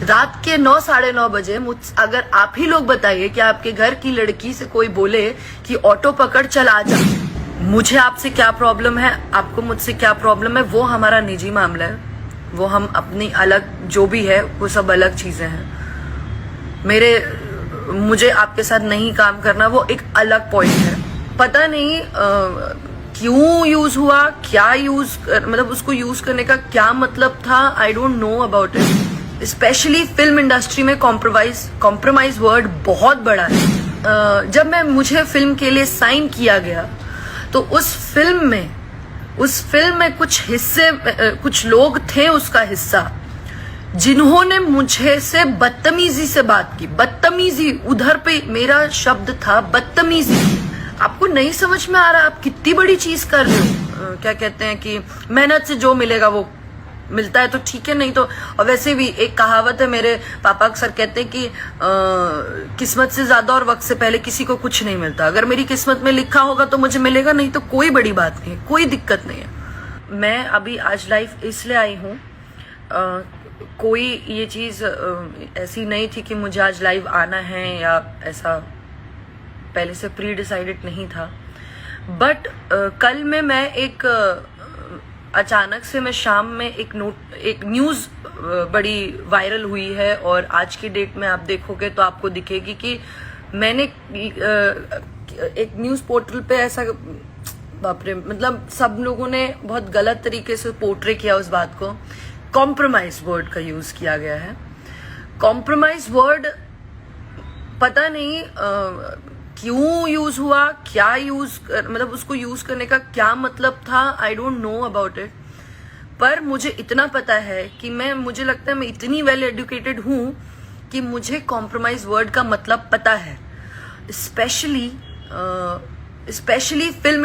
रात के 9 साढ़े 9 बजे अगर आप ही लोग बताइए कि आपके घर की लड़की से कोई बोले कि ऑटो पकड़ चल आ जा, मुझे आपसे क्या प्रॉब्लम है, आपको मुझसे क्या प्रॉब्लम है, वो हमारा निजी मामला है। वो हम अपनी अलग जो भी है वो सब अलग चीजें हैं। मुझे आपके साथ नहीं काम करना वो एक अलग पॉइंट है। पता नहीं क्यों यूज हुआ, क्या मतलब उसको यूज करने का क्या मतलब था, I don't know about it. Specially film industry में कॉम्प्रोमाइज वर्ड बहुत बड़ा है। जब मुझे फिल्म के लिए साइन किया गया तो उस फिल्म में कुछ लोग थे उसका हिस्सा, जिन्होंने मुझे से बदतमीजी से बात की। बदतमीजी, उधर पे मेरा शब्द था बदतमीजी। आपको नहीं समझ में आ रहा आप कितनी बड़ी चीज कर रहे हो। क्या कहते हैं कि मेहनत से जो मिलेगा वो मिलता है तो ठीक है, नहीं तो। और वैसे भी एक कहावत है, मेरे पापा अक्सर कहते हैं कि किस्मत से ज्यादा और वक्त से पहले किसी को कुछ नहीं मिलता। अगर मेरी किस्मत में लिखा होगा तो मुझे मिलेगा, नहीं तो कोई बड़ी बात नहीं है, कोई दिक्कत नहीं है। मैं अभी आज लाइव इसलिए आई हूँ, कोई ये चीज ऐसी नहीं थी कि मुझे आज लाइव आना है या ऐसा पहले से प्री डिसाइडेड नहीं था। बट कल में मैं एक अचानक से मैं शाम में एक न्यूज बड़ी वायरल हुई है, और आज की डेट में आप देखोगे तो आपको दिखेगी कि मैंने एक न्यूज पोर्टल पे ऐसा, बाप रे, मतलब सब लोगों ने बहुत गलत तरीके से पोर्ट्रे किया उस बात को। कॉम्प्रोमाइज वर्ड का यूज किया गया है। कॉम्प्रोमाइज वर्ड पता नहीं क्यों यूज हुआ, क्या मतलब उसको यूज करने का क्या मतलब था, I don't know about it. पर मुझे इतना पता है कि मुझे लगता है मैं इतनी वेल एजुकेटेड हूं कि मुझे कॉम्प्रोमाइज वर्ड का मतलब पता है। Specially film